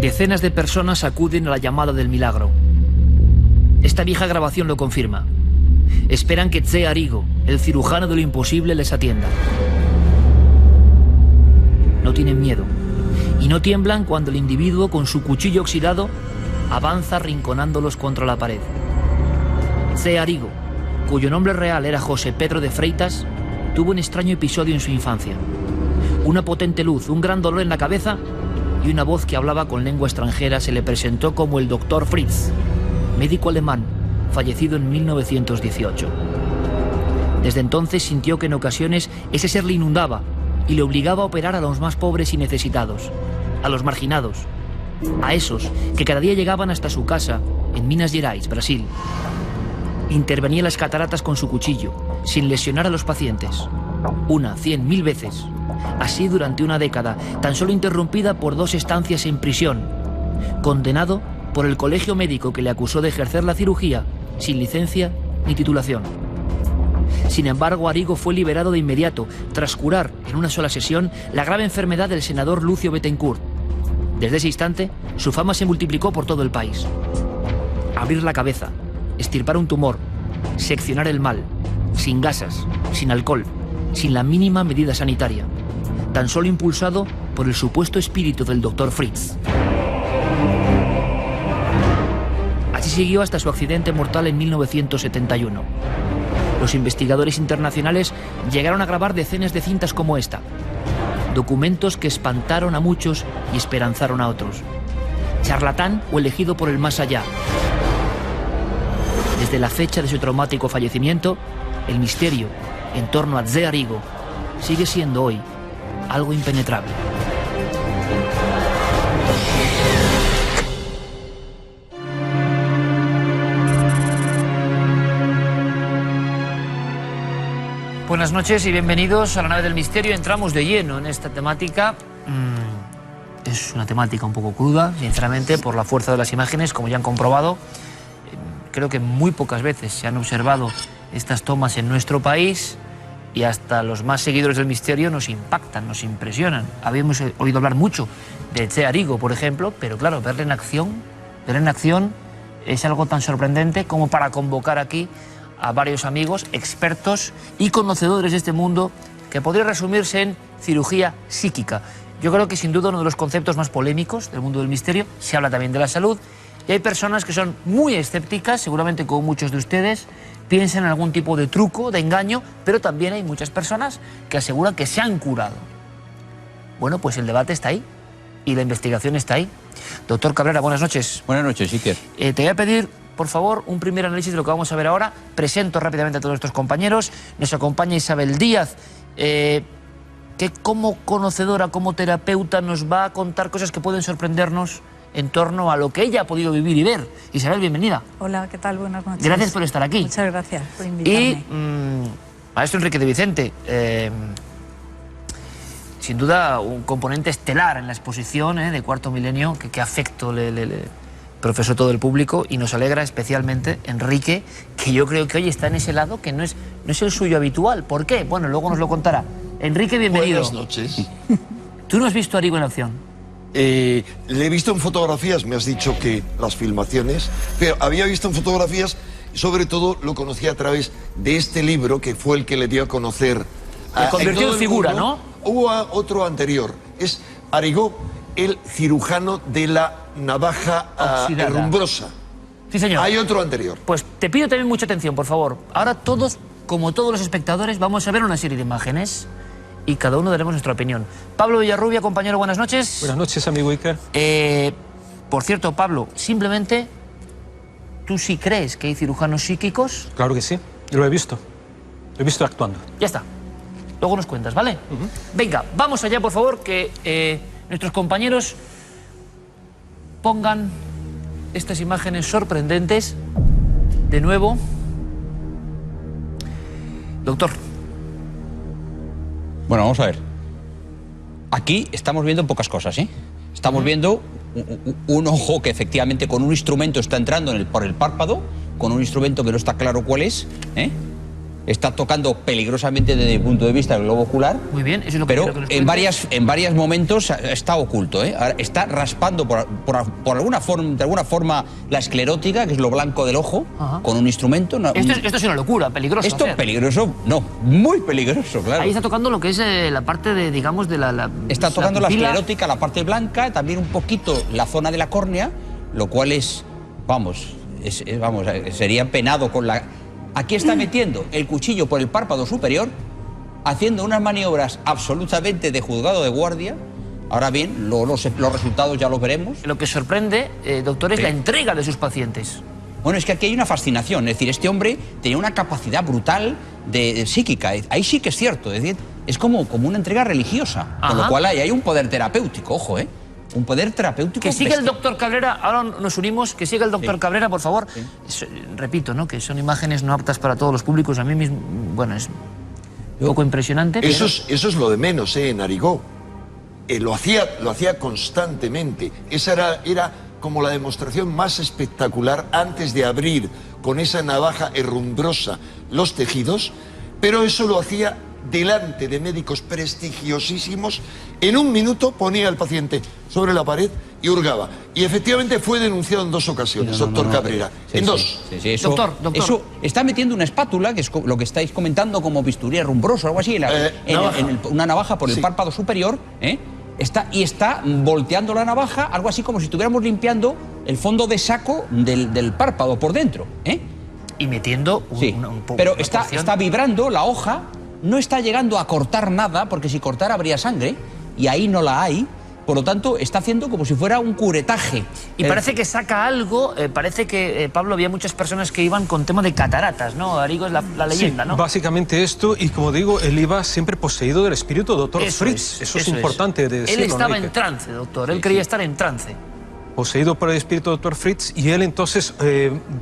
Decenas de personas acuden a la llamada del milagro. Esta vieja grabación lo confirma. Esperan que Tze Arigo, el cirujano de lo imposible, les atienda. No tienen miedo y no tiemblan cuando el individuo, con su cuchillo oxidado, avanza arrinconándolos contra la pared. Tze Arigo, cuyo nombre real era José Pedro de Freitas, tuvo un extraño episodio en su infancia. Una potente luz, un gran dolor en la cabeza y una voz que hablaba con lengua extranjera se le presentó como el Dr. Fritz, médico alemán, fallecido en 1918. Desde entonces sintió que en ocasiones ese ser le inundaba y le obligaba a operar a los más pobres y necesitados, a los marginados, a esos que cada día llegaban hasta su casa en Minas Gerais, Brasil. Intervenía en las cataratas con su cuchillo, sin lesionar a los pacientes. 1, 100, 1000 veces. Así durante una década, tan solo interrumpida por 2 estancias en prisión. Condenado por el colegio médico que le acusó de ejercer la cirugía sin licencia ni titulación. Sin embargo, Arigo fue liberado de inmediato, tras curar en una sola sesión la grave enfermedad del senador Lucio Bettencourt. Desde ese instante, su fama se multiplicó por todo el país. Abrir la cabeza, extirpar un tumor, seccionar el mal, sin gasas, sin alcohol, sin la mínima medida sanitaria, tan solo impulsado por el supuesto espíritu del Dr. Fritz. Así siguió hasta su accidente mortal en 1971. Los investigadores internacionales llegaron a grabar decenas de cintas como esta, documentos que espantaron a muchos y esperanzaron a otros. Charlatán o elegido por el más allá. Desde la fecha de su traumático fallecimiento, el misterio en torno a Tze Arigo sigue siendo hoy algo impenetrable. Buenas noches y bienvenidos a la nave del misterio. Entramos de lleno en esta temática. Es una temática un poco cruda, sinceramente, por la fuerza de las imágenes, como ya han comprobado. Creo que muy pocas veces se han observado estas tomas en nuestro país y hasta los más seguidores del misterio nos impactan, nos impresionan. Habíamos oído hablar mucho de Tze Arigo, por ejemplo, pero claro, verle en acción es algo tan sorprendente como para convocar aquí a varios amigos, expertos y conocedores de este mundo, que podría resumirse en cirugía psíquica. Yo creo que sin duda uno de los conceptos más polémicos del mundo del misterio. Se habla también de la salud y hay personas que son muy escépticas, seguramente como muchos de ustedes, piensan en algún tipo de truco, de engaño, pero también hay muchas personas que aseguran que se han curado. Bueno, pues el debate está ahí y la investigación está ahí. Doctor Cabrera, buenas noches. Buenas noches, Iker. Te voy a pedir, por favor, un primer análisis de lo que vamos a ver ahora. Presento rápidamente a todos nuestros compañeros. Nos acompaña Isabel Díaz, que como conocedora, como terapeuta, nos va a contar cosas que pueden sorprendernos en torno a lo que ella ha podido vivir y ver. Isabel, bienvenida. Hola, ¿qué tal? Buenas noches. Gracias por estar aquí. Muchas gracias por invitarme. Y maestro Enrique de Vicente, sin duda un componente estelar en la exposición de Cuarto Milenio, que afecto le profesó todo el público, y nos alegra especialmente Enrique, que yo creo que hoy está en ese lado que no es el suyo habitual. ¿Por qué? Bueno, luego nos lo contará. Enrique, bienvenido. Buenas noches. ¿Tú no has visto a Arigo en acción? Le he visto en fotografías, me has dicho que las filmaciones, pero había visto en fotografías, sobre todo lo conocí a través de este libro, que fue el que le dio a conocer. Le convirtió en figura, mundo. ¿no? Hubo otro anterior, es Arigo, el cirujano de la navaja herrumbrosa. Sí, señor. Hay otro anterior. Pues te pido también mucha atención, por favor. Ahora todos, como todos los espectadores, vamos a ver una serie de imágenes y cada uno daremos nuestra opinión. Pablo Villarrubia, compañero, buenas noches. Buenas noches, amigo Iker. Por cierto, Pablo, simplemente, ¿tú sí crees que hay cirujanos psíquicos? Claro que sí, yo lo he visto actuando. Ya está. Luego nos cuentas, ¿vale? Venga, vamos allá, por favor, que nuestros compañeros pongan estas imágenes sorprendentes de nuevo. Doctor. Bueno, vamos a ver. Aquí estamos viendo pocas cosas, ¿eh? Estamos viendo un ojo que efectivamente con un instrumento está entrando por el párpado, con un instrumento que no está claro cuál es, ¿eh? está tocando peligrosamente desde mi punto de vista el globo ocular. Muy bien, eso es lo que pero quiero que nos en cuentes. varios momentos está oculto, ¿eh? Ahora está raspando por alguna forma, de alguna forma, la esclerótica, que es lo blanco del ojo, con un instrumento. Esto es una locura, peligroso. Esto es peligroso, no, muy peligroso, claro. Ahí está tocando lo que es la parte de, digamos, de la Está tocando la pupila. esclerótica, la parte blanca, también un poquito la zona de la córnea, lo cual es, vamos, sería penado con la... Aquí está metiendo el cuchillo por el párpado superior, haciendo unas maniobras absolutamente de juzgado de guardia. Ahora bien, los resultados ya los veremos. Lo que sorprende, doctor, es la entrega de sus pacientes. Bueno, es que aquí hay una fascinación. Es decir, este hombre tenía una capacidad brutal de psíquica. Ahí sí que es cierto. Es decir, es como una entrega religiosa. Con lo cual hay un poder terapéutico, ojo, ¿eh? Un poder terapéutico. Que siga el doctor Cabrera, ahora nos unimos, que siga el doctor Cabrera, por favor. Repito, ¿no? Que son imágenes no aptas para todos los públicos. A mí mismo, bueno, es un poco impresionante. Eso es lo de menos, en Arigó. Lo hacía constantemente. Esa era como la demostración más espectacular antes de abrir con esa navaja herrumbrosa los tejidos, pero eso lo hacía delante de médicos prestigiosísimos. En un minuto ponía al paciente sobre la pared y hurgaba. Y efectivamente fue denunciado en 2 ocasiones, doctor Cabrera. En 2. Eso, doctor. Eso está metiendo una espátula, que es lo que estáis comentando, como bisturí herrumbroso, algo así, una navaja por el párpado superior, ¿eh? Está volteando la navaja, algo así como si estuviéramos limpiando el fondo de saco del párpado por dentro, ¿eh? Y metiendo un poco. Pero está vibrando la hoja, no está llegando a cortar nada, porque si cortara habría sangre, y ahí no la hay. Por lo tanto, está haciendo como si fuera un curetaje. Y parece que saca algo, parece que, Pablo, había muchas personas que iban con tema de cataratas, ¿no? Arigo es la leyenda, sí, ¿no? Básicamente esto, y como digo, él iba siempre poseído del espíritu, doctor Fritz. Eso es importante de decirlo. Él estaba Enrique. en trance, doctor, él creía estar en trance. Poseído por el espíritu doctor Fritz, y él entonces,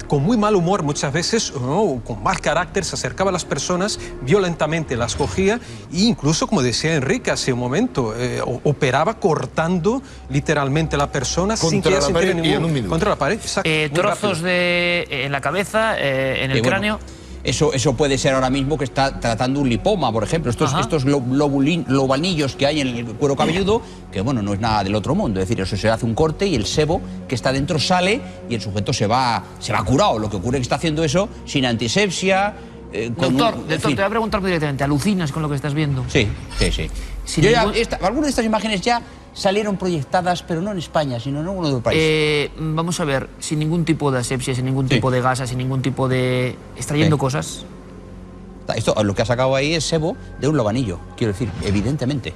con muy mal humor muchas veces, con mal carácter, se acercaba a las personas, violentamente las cogía, e incluso, como decía Enrique hace un momento, operaba cortando literalmente a la persona sin que ella sintiera ningún... Contra la pared, exacto. Trozos en la cabeza, en el cráneo... Eso puede ser ahora mismo que está tratando un lipoma, por ejemplo. Estos lobanillos que hay en el cuero cabelludo, que bueno, no es nada del otro mundo. Es decir, eso se hace un corte y el sebo que está dentro sale y el sujeto se va curado. Lo que ocurre es que está haciendo eso sin antisepsia. Doctor, te voy a preguntar muy directamente. ¿Alucinas con lo que estás viendo? Sí. Algunas de estas imágenes ya salieron proyectadas, pero no en España, sino en alguno de los países. Vamos a ver, sin ningún tipo de asepsia, sin ningún tipo de gasa, sin ningún tipo de... extrayendo cosas. Esto, lo que ha sacado ahí es sebo de un lobanillo, quiero decir, evidentemente.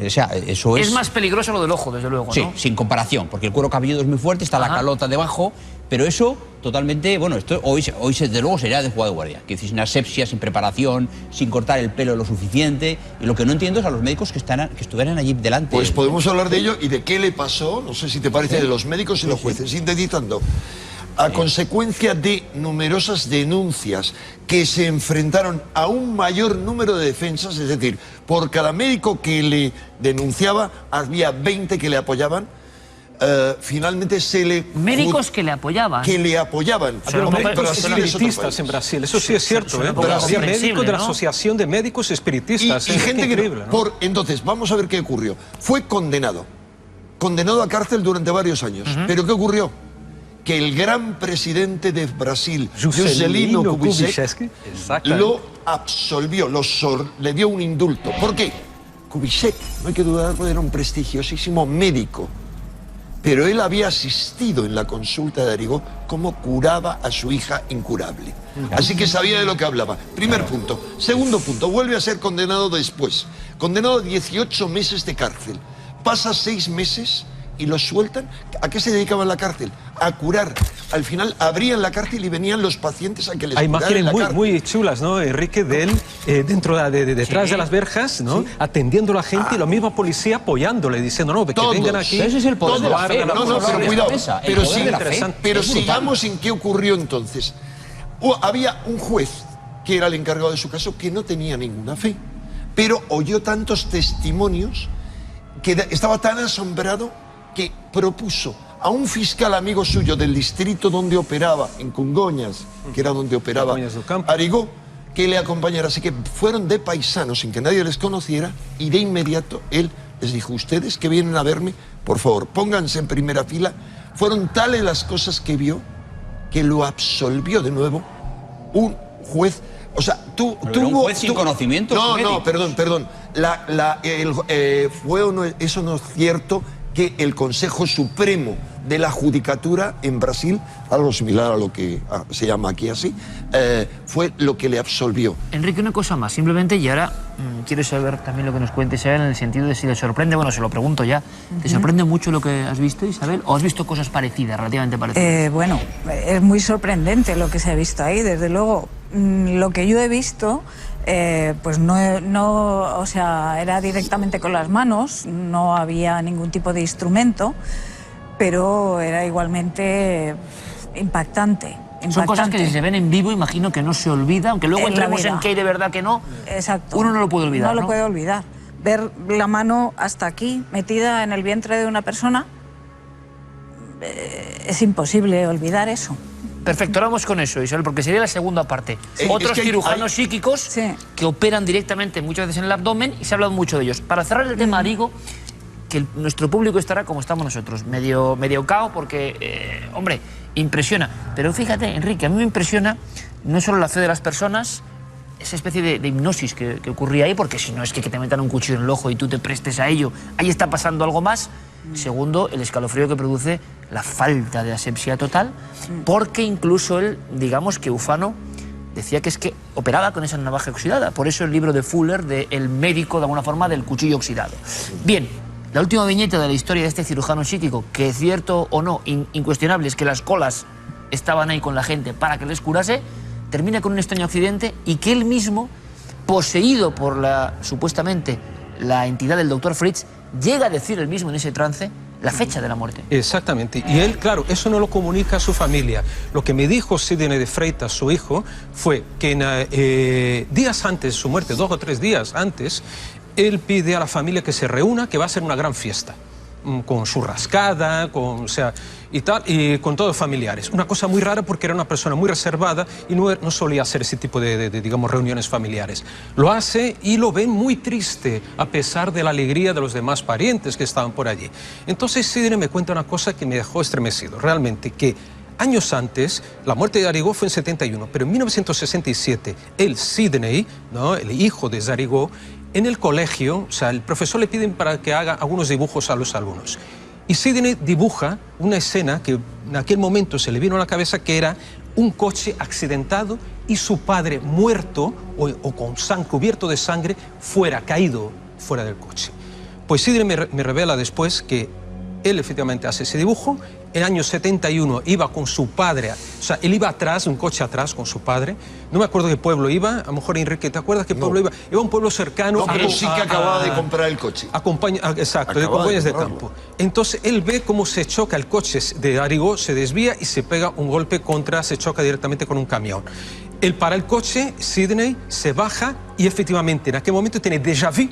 O sea, eso es... Es más peligroso lo del ojo, desde luego, ¿no? Sí, sin comparación, porque el cuero cabelludo es muy fuerte, está la calota debajo, pero eso totalmente, bueno, esto hoy desde luego sería de jugada de guardia, que sin asepsia, sin preparación, sin cortar el pelo lo suficiente, y lo que no entiendo es a los médicos que estuvieran allí delante. Pues podemos hablar de ello y de qué le pasó, no sé si te parece, de los médicos y los jueces, sintetizando. A consecuencia de numerosas denuncias que se enfrentaron a un mayor número de defensas, es decir, por cada médico que le denunciaba había 20 que le apoyaban, finalmente se le... Médicos que le apoyaban. Que le apoyaban. Médicos espiritistas en Brasil, eso sí es cierto. Había médicos de la Asociación de Médicos Espiritistas. Y gente increíble, ¿no? Entonces, vamos a ver qué ocurrió. Fue condenado a cárcel durante varios años. ¿Pero qué ocurrió? Que el gran presidente de Brasil, Juscelino Kubitschek, lo absolvió, le dio un indulto. ¿Por qué? Kubitschek, no hay que dudar, era un prestigiosísimo médico, pero él había asistido en la consulta de Arigó cómo curaba a su hija incurable. Así que sabía de lo que hablaba. Primer punto. Segundo punto, vuelve a ser condenado después. Condenado a 18 meses de cárcel. Pasa 6 meses... y los sueltan. ¿A qué se dedicaban en la cárcel? A curar. Al final abrían la cárcel y venían los pacientes a que les curaran en la cárcel. Hay imágenes muy chulas, ¿no, Enrique? De él detrás de las verjas, ¿no? Atendiendo a la gente y la misma policía apoyándole, diciendo, no, que vengan aquí. Ese es el poder de la fe. No, pero cuidado. Pero sigamos en qué ocurrió entonces. Había un juez que era el encargado de su caso que no tenía ninguna fe, pero oyó tantos testimonios que estaba tan asombrado que propuso a un fiscal amigo suyo del distrito donde operaba, en Congonhas, que era donde operaba Arigó, que le acompañara. Así que fueron de paisanos sin que nadie les conociera y de inmediato él les dijo: ustedes que vienen a verme, por favor, pónganse en primera fila. Fueron tales las cosas que vio que lo absolvió de nuevo un juez. O sea, un juez sin conocimiento. No, perdón. Eso no es cierto, que el Consejo Supremo de la Judicatura en Brasil, algo similar a lo que se llama aquí así, fue lo que le absolvió. Enrique, una cosa más, simplemente, y ahora quiero saber también lo que nos cuente Isabel, en el sentido de si le sorprende, bueno, se lo pregunto ya, ¿te sorprende mucho lo que has visto, Isabel? ¿O has visto cosas parecidas, relativamente parecidas? Bueno, es muy sorprendente lo que se ha visto ahí, desde luego. Lo que yo he visto, pues no, o sea, era directamente con las manos, no había ningún tipo de instrumento, pero era igualmente impactante. Son cosas que si se ven en vivo, imagino que no se olvida, aunque luego entremos en que hay de verdad que no. Exacto. Uno no lo puede olvidar, No lo puede olvidar. Ver la mano hasta aquí, metida en el vientre de una persona, es imposible olvidar eso. Perfecto, ahora vamos con eso, Isabel, porque sería la segunda parte. Otros cirujanos psíquicos que operan directamente muchas veces en el abdomen, y se ha hablado mucho de ellos. Para cerrar el tema, digo que nuestro público estará como estamos nosotros, medio cao, porque, hombre, impresiona. Pero fíjate, Enrique, a mí me impresiona no solo la fe de las personas, esa especie de hipnosis que ocurría ahí, porque si no es que te metan un cuchillo en el ojo y tú te prestes a ello, ahí está pasando algo más. Segundo, el escalofrío que produce la falta de asepsia total, porque incluso él, digamos que Ufano decía que es que operaba con esa navaja oxidada. Por eso el libro de Fuller, de El médico, de alguna forma, del cuchillo oxidado. Bien, la última viñeta de la historia de este cirujano psíquico, que cierto o no, incuestionable, es que las colas estaban ahí con la gente para que les curase, termina con un extraño accidente y que él mismo, poseído por supuestamente la entidad del doctor Fritz, llega a decir él mismo en ese trance la fecha de la muerte. Exactamente. Y él, claro, eso no lo comunica a su familia. Lo que me dijo Sidney de Freitas, su hijo, fue que días antes de su muerte, 2 o 3 días antes, él pide a la familia que se reúna, que va a ser una gran fiesta, con su rascada, y con todos familiares. Una cosa muy rara porque era una persona muy reservada y no solía hacer ese tipo de digamos, reuniones familiares. Lo hace y lo ven muy triste, a pesar de la alegría de los demás parientes que estaban por allí. Entonces Sidney me cuenta una cosa que me dejó estremecido, realmente, que años antes, la muerte de Zarigó fue en 71, pero en 1967, él, Sidney, ¿no?, el hijo de Zarigó, en el colegio, o sea, el profesor le piden para que haga algunos dibujos a los alumnos. Y Sidney dibuja una escena que en aquel momento se le vino a la cabeza, que era un coche accidentado y su padre muerto o con cubierto de sangre, caído fuera del coche. Pues Sidney me revela después que él efectivamente hace ese dibujo. En el año 71 iba con su padre, o sea, él iba atrás, un coche atrás con su padre. No me acuerdo qué pueblo iba, a lo mejor Enrique, ¿te acuerdas qué pueblo iba? Iba a un pueblo cercano. No, pero sí que acababa de comprar el coche. Exacto, de compañías de campo. Entonces él ve cómo se choca el coche de Zarigó, se desvía y se pega un golpe se choca directamente con un camión. Él para el coche, Sidney se baja y efectivamente en aquel momento tiene déjà vu,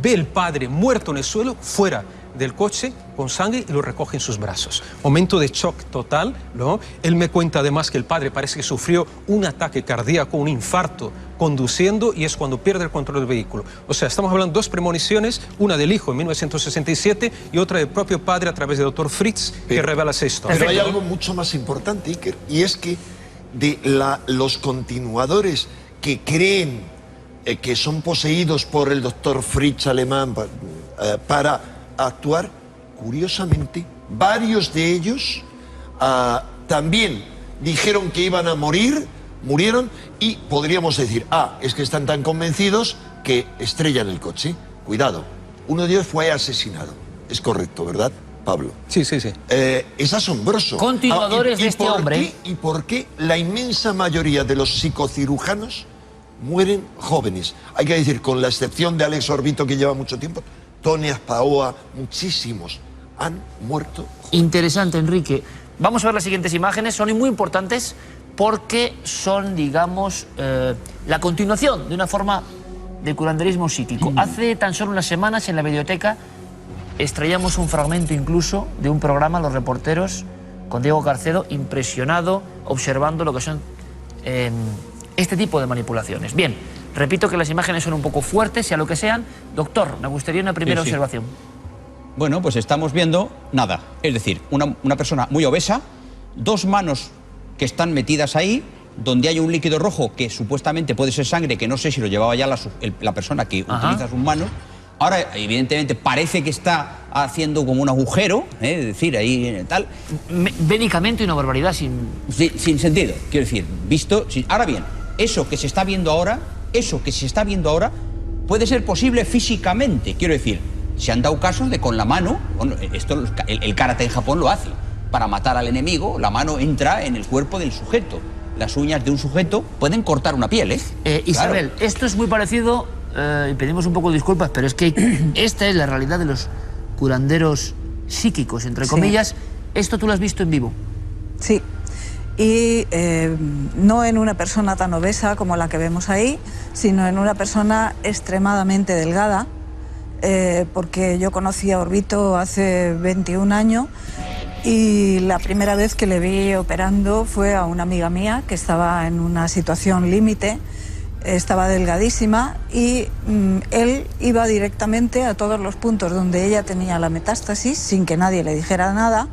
ve el padre muerto en el suelo, fuera del coche, con sangre, y lo recoge en sus brazos. Momento de shock total, ¿no? Él me cuenta además que el padre parece que sufrió un ataque cardíaco, un infarto, conduciendo, y es cuando pierde el control del vehículo. O sea, estamos hablando de 2 premoniciones, una del hijo en 1967 y otra del propio padre a través del doctor Fritz, que revela esa historia. Pero hay algo mucho más importante, Iker, y es que los continuadores que creen que son poseídos por el doctor Fritz alemán para actuar, curiosamente, varios de ellos también dijeron que iban a morir, murieron, y podríamos decir, es que están tan convencidos que estrellan el coche. Cuidado, uno de ellos fue asesinado. Es correcto, ¿verdad, Pablo? Sí. Es asombroso. Continuadores de este hombre. ¿Y por qué la inmensa mayoría de los psicocirujanos mueren jóvenes? Hay que decir, con la excepción de Alex Orbito, que lleva mucho tiempo, Tony Aspaoa, muchísimos han muerto. Interesante, Enrique. Vamos a ver las siguientes imágenes. Son muy importantes porque son, digamos, la continuación de una forma de curanderismo psíquico. Hace tan solo unas semanas en la videoteca extraíamos un fragmento incluso de un programa, Los Reporteros, con Diego Carcedo, impresionado, observando lo que son este tipo de manipulaciones. Bien, repito que las imágenes son un poco fuertes, sea lo que sean. Doctor, me gustaría una primera observación. Bueno, pues estamos viendo nada. Es decir, una persona muy obesa, dos manos que están metidas ahí, donde hay un líquido rojo que supuestamente puede ser sangre, que no sé si lo llevaba ya la persona que utiliza sus manos. Ahora, evidentemente, parece que está haciendo como un agujero, es decir, ahí tal. Médicamente una barbaridad sin sentido, quiero decir, visto. Ahora bien, eso que se está viendo ahora, puede ser posible físicamente, quiero decir. Se han dado casos de con la mano, bueno, esto el karate en Japón lo hace, para matar al enemigo, la mano entra en el cuerpo del sujeto. Las uñas de un sujeto pueden cortar una piel, Isabel, claro. Esto es muy parecido, y pedimos un poco de disculpas, pero es que esta es la realidad de los curanderos psíquicos, entre comillas. ¿Esto tú lo has visto en vivo? Sí, y no en una persona tan obesa como la que vemos ahí, sino en una persona extremadamente delgada, porque yo conocí a Orbito hace 21 años y la primera vez que le vi operando fue a una amiga mía que estaba en una situación límite, estaba delgadísima y él iba directamente a todos los puntos donde ella tenía la metástasis sin que nadie le dijera nada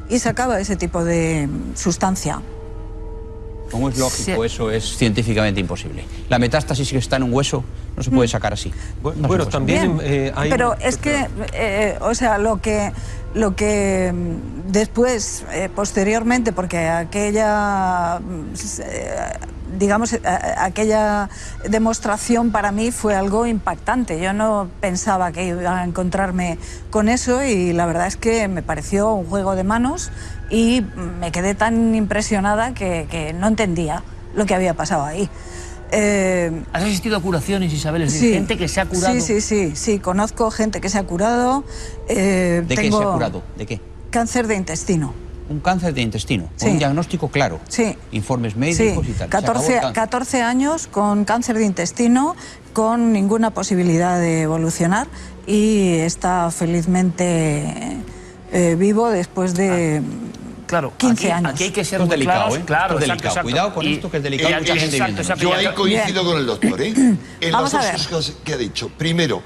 y sacaba ese tipo de sustancia. ¿Cómo es lógico? Eso es científicamente imposible. La metástasis que está en un hueso no se puede sacar así. Bueno, también hay... Pero es que, o sea, lo que después, posteriormente, porque aquella, digamos, aquella demostración para mí fue algo impactante. Yo no pensaba que iba a encontrarme con eso y la verdad es que me pareció un juego de manos y me quedé tan impresionada que no entendía lo que había pasado ahí. ¿Has asistido a curaciones, Isabel? Es decir, gente que se ha curado. Sí, conozco gente que se ha curado. ¿De qué se ha curado? ¿De qué? Cáncer de intestino. Un cáncer de intestino, con un diagnóstico claro. Sí. Informes médicos y tal. 14 años con cáncer de intestino, con ninguna posibilidad de evolucionar y está felizmente vivo después de... Claro, 15 años. Aquí hay que ser muy delicado, claros. Claro, exacto. Cuidado con esto, que es delicado. Yo ahí coincido con el doctor, En Vamos las dos cosas que ha dicho. Primero,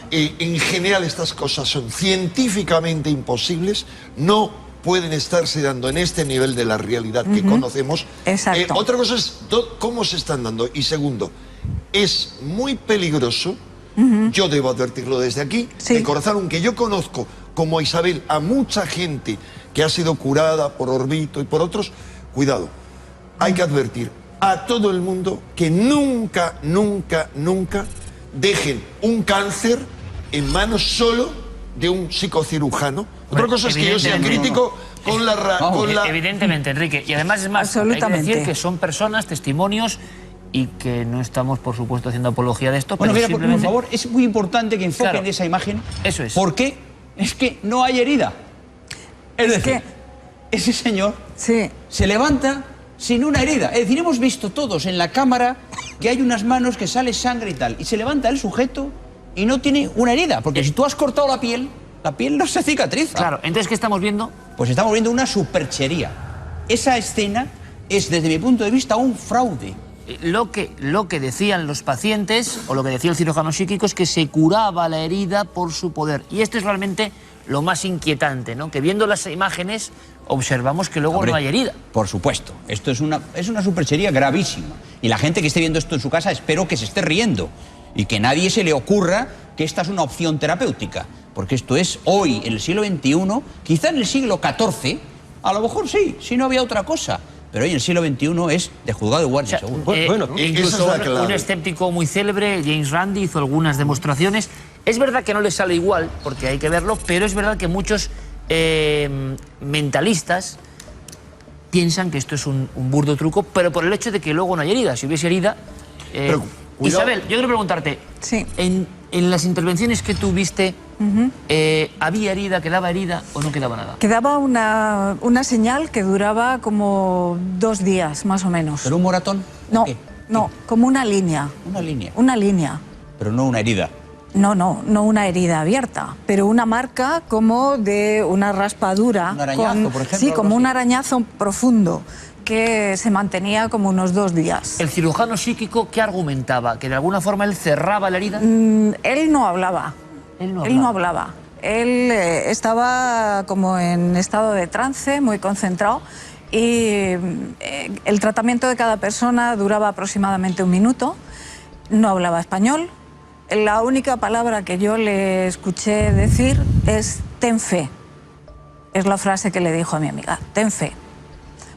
en general estas cosas son científicamente imposibles, no pueden estarse dando en este nivel de la realidad que conocemos. Exacto. Otra cosa es cómo se están dando. Y segundo, es muy peligroso, yo debo advertirlo desde aquí, de corazón, aunque yo conozco, como Isabel, a mucha gente que ha sido curada por Orbito y por otros, cuidado, hay que advertir a todo el mundo que nunca dejen un cáncer en manos solo de un psicocirujano. Otra cosa es que yo sea crítico con la... Evidentemente, Enrique, y además es más, hay que decir que son personas, testimonios, y que no estamos, por supuesto, haciendo apología de esto, bueno, pero mira, simplemente... por favor, es muy importante que enfoquen esa imagen. Eso es. Porque es que no hay herida. Es decir, ese señor se levanta sin una herida. Es decir, hemos visto todos en la cámara que hay unas manos que sale sangre y tal. Y se levanta el sujeto y no tiene una herida. Porque si tú has cortado la piel no se cicatriza. Claro, entonces, ¿qué estamos viendo? Pues estamos viendo una superchería. Esa escena es, desde mi punto de vista, un fraude. Lo que decían los pacientes, o lo que decía el cirujano psíquico, es que se curaba la herida por su poder. Y esto es realmente lo más inquietante, ¿no? Que viendo las imágenes observamos que luego no hay herida. Por supuesto. Esto es una superchería gravísima. Y la gente que esté viendo esto en su casa, espero que se esté riendo. Y que nadie se le ocurra que esta es una opción terapéutica. Porque esto es hoy, en el siglo XXI, quizá en el siglo XIV, a lo mejor sí, si no había otra cosa. Pero hoy en el siglo XXI es de juzgado de guardia, seguro. Bueno, incluso un escéptico muy célebre, James Randi, hizo algunas demostraciones. Es verdad que no le sale igual, porque hay que verlo, pero es verdad que muchos mentalistas piensan que esto es un burdo truco, pero por el hecho de que luego no hay herida. Si hubiese herida... Isabel, yo quiero preguntarte, en las intervenciones que tú viste, ¿había herida, quedaba herida o no quedaba nada? Quedaba una señal que duraba como 2 días, más o menos. ¿Pero un moratón? No, no, como una línea. ¿Una línea? Una línea. Pero no una herida. No una herida abierta, pero una marca como de una raspadura. ¿Un arañazo, por ejemplo? Sí, como un arañazo profundo. que se mantenía como unos 2 días. ¿El cirujano psíquico qué argumentaba? ¿Que de alguna forma él cerraba la herida? Él no hablaba. Él no hablaba. Él estaba como en estado de trance, muy concentrado, y el tratamiento de cada persona duraba aproximadamente 1 minuto. No hablaba español. La única palabra que yo le escuché decir es ten fe. Es la frase que le dijo a mi amiga, ten fe.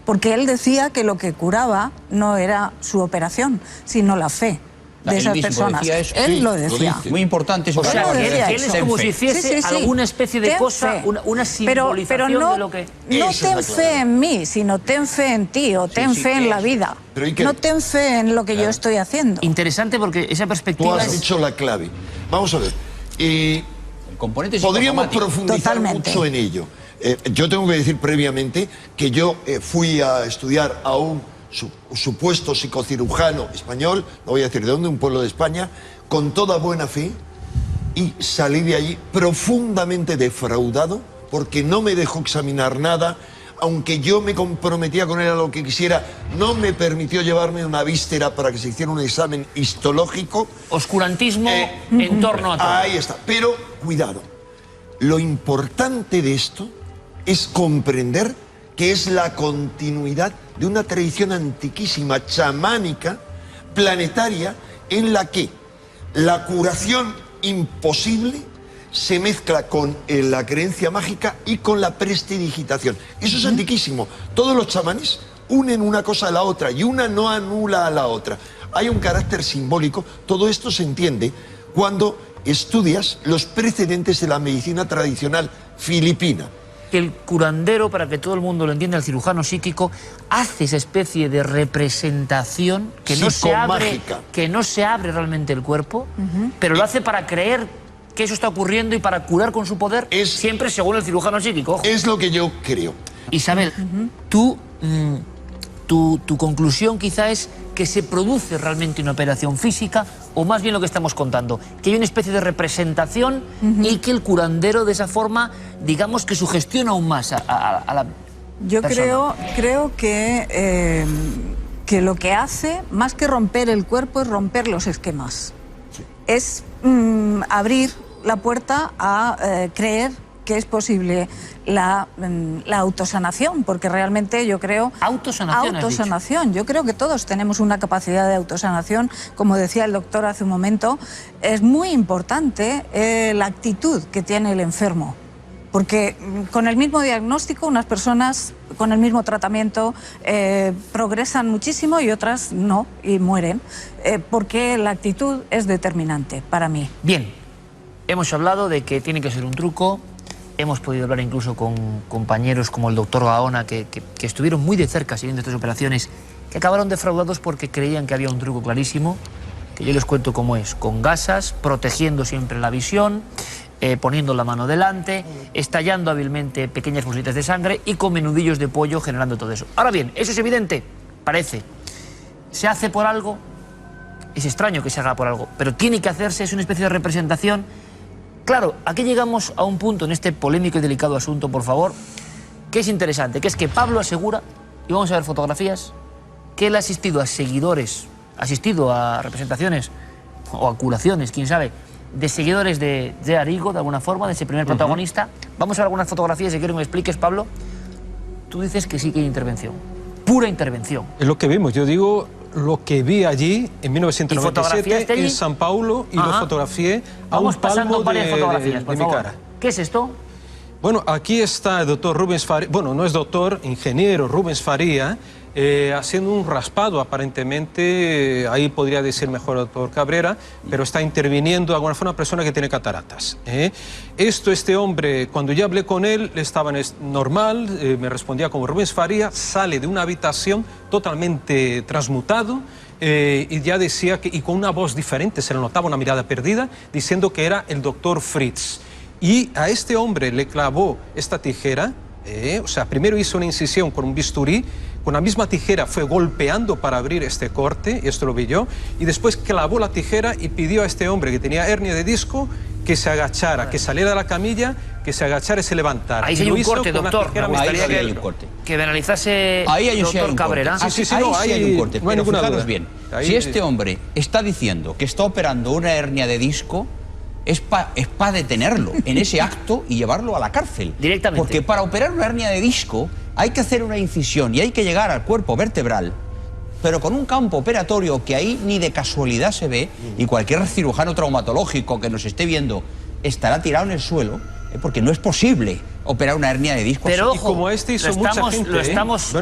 Porque él decía que lo que curaba no era su operación, sino la fe de esas personas. Él lo decía. Muy importante eso. O sea, que él es como si hiciese alguna especie de cosa, una simbolización pero no, de lo que... No ten fe en mí, sino ten fe en ti o ten fe en la vida. No ten fe en lo que yo estoy haciendo. Interesante porque esa perspectiva Tú has dicho la clave. Vamos a ver. El componente podríamos psicosomático. profundizar mucho en ello. Yo tengo que decir previamente que yo fui a estudiar a un supuesto psicocirujano español, no voy a decir de dónde, un pueblo de España, con toda buena fe, y salí de allí profundamente defraudado porque no me dejó examinar nada, aunque yo me comprometía con él a lo que quisiera, no me permitió llevarme una víscera para que se hiciera un examen histológico. Oscurantismo en torno a todo. Ahí está, pero cuidado, lo importante de esto es comprender que es la continuidad de una tradición antiquísima, chamánica, planetaria, en la que la curación imposible se mezcla con la creencia mágica y con la prestidigitación. Eso es antiquísimo. Todos los chamanes unen una cosa a la otra y una no anula a la otra. Hay un carácter simbólico. Todo esto se entiende cuando estudias los precedentes de la medicina tradicional filipina. El curandero, para que todo el mundo lo entienda, el cirujano psíquico, hace esa especie de representación que no se abre realmente el cuerpo, pero lo hace para creer que eso está ocurriendo y para curar con su poder, siempre según el cirujano psíquico. Ojo. Es lo que yo creo. Isabel, tu conclusión quizá es que se produce realmente una operación física, o más bien lo que estamos contando, que hay una especie de representación y que el curandero de esa forma, digamos que sugestiona aún más a la Yo persona. creo que lo que hace, más que romper el cuerpo, es romper los esquemas. Sí. Es abrir la puerta a creer que es posible la autosanación, porque realmente yo creo... Autosanación. Yo creo que todos tenemos una capacidad de autosanación, como decía el doctor hace un momento. Es muy importante la actitud que tiene el enfermo, porque con el mismo diagnóstico unas personas con el mismo tratamiento progresan muchísimo y otras no, y mueren, porque la actitud es determinante para mí. Bien, hemos hablado de que tiene que ser un truco. Hemos podido hablar incluso con compañeros como el doctor Gaona, que estuvieron muy de cerca siguiendo estas operaciones, que acabaron defraudados porque creían que había un truco clarísimo, que yo les cuento cómo es, con gasas, protegiendo siempre la visión, poniendo la mano delante, estallando hábilmente pequeñas fusitas de sangre y con menudillos de pollo generando todo eso. Ahora bien, eso es evidente, parece. ¿Se hace por algo? Es extraño que se haga por algo, pero tiene que hacerse, es una especie de representación. Claro, aquí llegamos a un punto en este polémico y delicado asunto, por favor, que es interesante, que es que Pablo asegura, y vamos a ver fotografías, que él ha asistido a seguidores, asistido a representaciones o a curaciones, quién sabe, de seguidores de Arrigo, de alguna forma, de ese primer protagonista. Vamos a ver algunas fotografías, si quiero que me expliques, Pablo. Tú dices que sí que hay intervención, pura intervención. Es lo que vimos, yo digo... Lo que vi allí en 1997 en San Paulo y lo fotografié a un palmo de mi cara. ¿Qué es esto? Bueno, aquí está el doctor Rubens Faría, bueno, no es doctor, ingeniero Rubens Faría, haciendo un raspado aparentemente, ahí podría decir mejor el doctor Cabrera, pero está interviniendo de alguna forma una persona que tiene cataratas. Este hombre, cuando yo hablé con él, estaba normal, me respondía como Rubens Faría, sale de una habitación totalmente transmutado, y ya decía que, y con una voz diferente, se le notaba una mirada perdida, diciendo que era el doctor Fritz. Y a este hombre le clavó esta tijera, o sea, primero hizo una incisión con un bisturí, con la misma tijera fue golpeando para abrir este corte, y esto lo vi yo, y después clavó la tijera y pidió a este hombre que tenía hernia de disco que se agachara, que saliera de la camilla, que se agachara y se levantara. Ahí sí hay un corte, doctor. Me gustaría ahí sí hay un corte. que me analizase Ahí hay, doctor Cabrera. Sí, ahí no, sí hay un corte. No hay Pero ninguna fijaros duda. bien, Ahí si este hombre está diciendo que está operando una hernia de disco, es para detenerlo en ese acto y llevarlo a la cárcel. Directamente. Porque para operar una hernia de disco hay que hacer una incisión y hay que llegar al cuerpo vertebral, pero con un campo operatorio que ahí ni de casualidad se ve, y cualquier cirujano traumatológico que nos esté viendo estará tirado en el suelo, porque no es posible operar una hernia de disco. Pero Y ojo, como este hizo mucha gente, lo estamos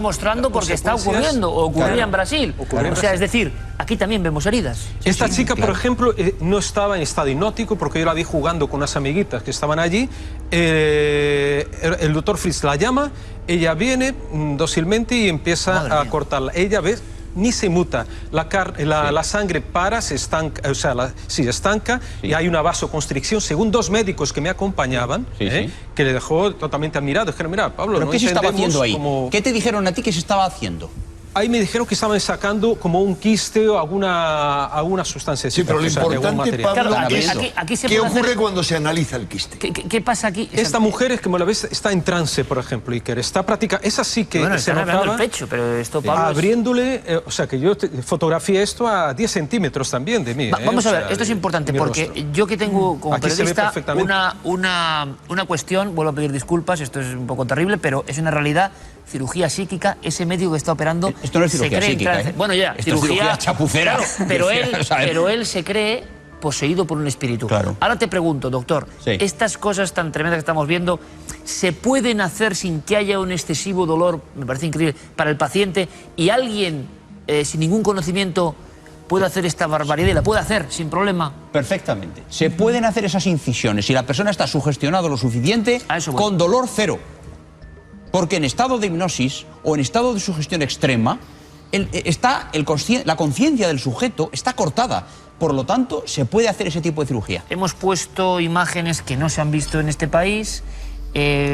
mostrando porque está ocurriendo, o ocurría en Brasil. O sea, es decir, aquí también vemos heridas. Esta chica, claro. por ejemplo, no estaba en estado hipnótico porque yo la vi jugando con unas amiguitas que estaban allí. El doctor Fritz la llama, ella viene dócilmente y empieza a cortarla. Ella ve, ni se muta, la sangre para, se estanca, o sea, se estanca y hay una vasoconstricción, según dos médicos que me acompañaban, que le dejó totalmente admirado. Dijeron, mira, Pablo, ¿Pero no qué se estaba entendemos haciendo ahí? cómo... ¿Qué te dijeron a ti que se estaba haciendo? Ahí me dijeron que estaban sacando como un quiste o alguna sustancia. Sí, pero lo importante, Pablo, Claro, es aquí se ¿qué puede ocurre hacer- cuando se analiza el quiste? ¿Qué pasa aquí? Esta mujer es, como la ves, está en trance, por ejemplo, Iker. Está práctica. Esa sí que Bueno, se están hablando notaba. el pecho, pero esto, Pablo, es- Abriéndole, o sea, que yo fotografié esto a 10 centímetros también de mí. Vamos o a ver, sea, esto es importante de mi porque rostro. yo que tengo como Aquí se ve periodista perfectamente. una cuestión, vuelvo a pedir disculpas, esto es un poco terrible, pero es una realidad. Cirugía psíquica, ese médico que está operando... Esto no es cirugía se cree psíquica, entrar- ¿eh? Bueno, ya, Esto es cirugía chapucera. Claro, pero él se cree poseído por un espíritu. Claro. Ahora te pregunto, doctor, Sí. estas cosas tan tremendas que estamos viendo, ¿se pueden hacer sin que haya un excesivo dolor, me parece increíble, para el paciente, y alguien sin ningún conocimiento puede hacer esta barbaridad y la puede hacer sin problema? Perfectamente. Se pueden hacer esas incisiones si la persona está sugestionada lo suficiente, A eso voy. con dolor cero. Porque en estado de hipnosis o en estado de sugestión extrema, la conciencia del sujeto está cortada. Por lo tanto, se puede hacer ese tipo de cirugía. Hemos puesto imágenes que no se han visto en este país,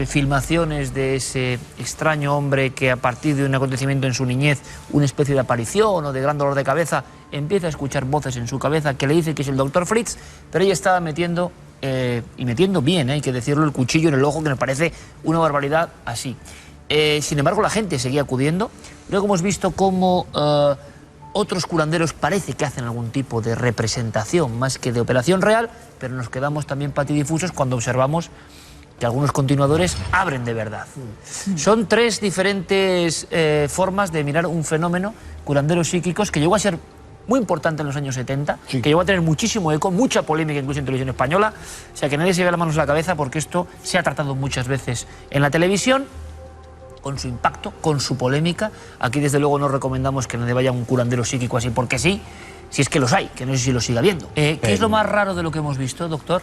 filmaciones de ese extraño hombre que a partir de un acontecimiento en su niñez, una especie de aparición o de gran dolor de cabeza, empieza a escuchar voces en su cabeza que le dice que es el doctor Fritz, pero ella estaba metiendo, y metiendo bien, hay que decirlo, el cuchillo en el ojo, que me parece una barbaridad así. Sin embargo, la gente seguía acudiendo. Luego hemos visto cómo otros curanderos parece que hacen algún tipo de representación más que de operación real, pero nos quedamos también patidifusos cuando observamos que algunos continuadores abren de verdad. Son tres diferentes formas de mirar un fenómeno, curanderos psíquicos, que llegó a ser muy importante en los años 70, que llegó a tener muchísimo eco, mucha polémica incluso en televisión española, o sea que nadie se lleve las manos a la cabeza porque esto se ha tratado muchas veces en la televisión, con su impacto, con su polémica. Aquí desde luego no recomendamos que nadie vaya a un curandero psíquico así porque sí, si es que los hay, que no sé si los siga habiendo. ¿Qué es lo más raro de lo que hemos visto, doctor?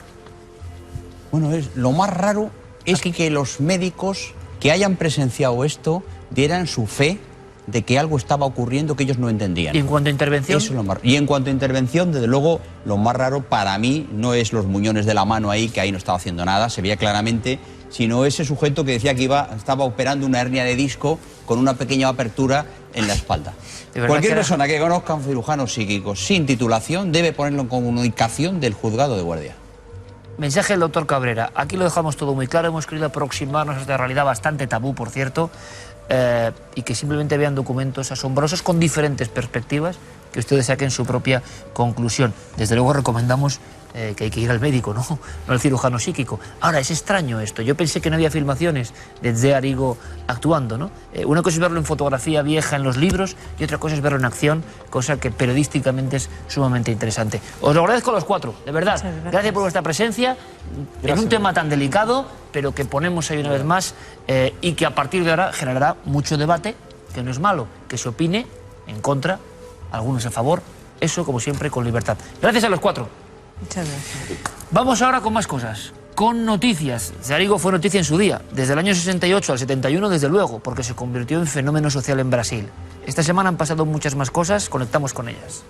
Bueno, lo más raro es que los médicos que hayan presenciado esto dieran su fe de que algo estaba ocurriendo que ellos no entendían. ¿Y en cuanto a intervención? Eso es lo más raro. Y en cuanto a intervención, desde luego, lo más raro para mí no es los muñones de la mano ahí, que ahí no estaba haciendo nada, se veía claramente, sino ese sujeto que decía que estaba operando una hernia de disco con una pequeña apertura en la espalda. Cualquier persona que conozca a un cirujano psíquico sin titulación debe ponerlo en comunicación del juzgado de guardia. Mensaje del doctor Cabrera. Aquí lo dejamos todo muy claro. Hemos querido aproximarnos a esta realidad bastante tabú, por cierto, y que simplemente vean documentos asombrosos con diferentes perspectivas, que ustedes saquen su propia conclusión. Desde luego recomendamos que hay que ir al médico, no al cirujano psíquico. Ahora, es extraño esto. Yo pensé que no había filmaciones de Txea Arrigo actuando, ¿no? Una cosa es verlo en fotografía vieja en los libros y otra cosa es verlo en acción, cosa que periodísticamente es sumamente interesante. Os lo agradezco a los cuatro, de verdad. Gracias por vuestra presencia en un tema tan delicado, pero que ponemos ahí una vez más y que a partir de ahora generará mucho debate, que no es malo, que se opine en contra, algunos a favor, eso como siempre con libertad. Gracias a los cuatro. Muchas gracias. Vamos ahora con más cosas, con noticias. Txea Arrigo fue noticia en su día, desde el año 68 al 71 desde luego, porque se convirtió en fenómeno social en Brasil. Esta semana han pasado muchas más cosas, conectamos con ellas.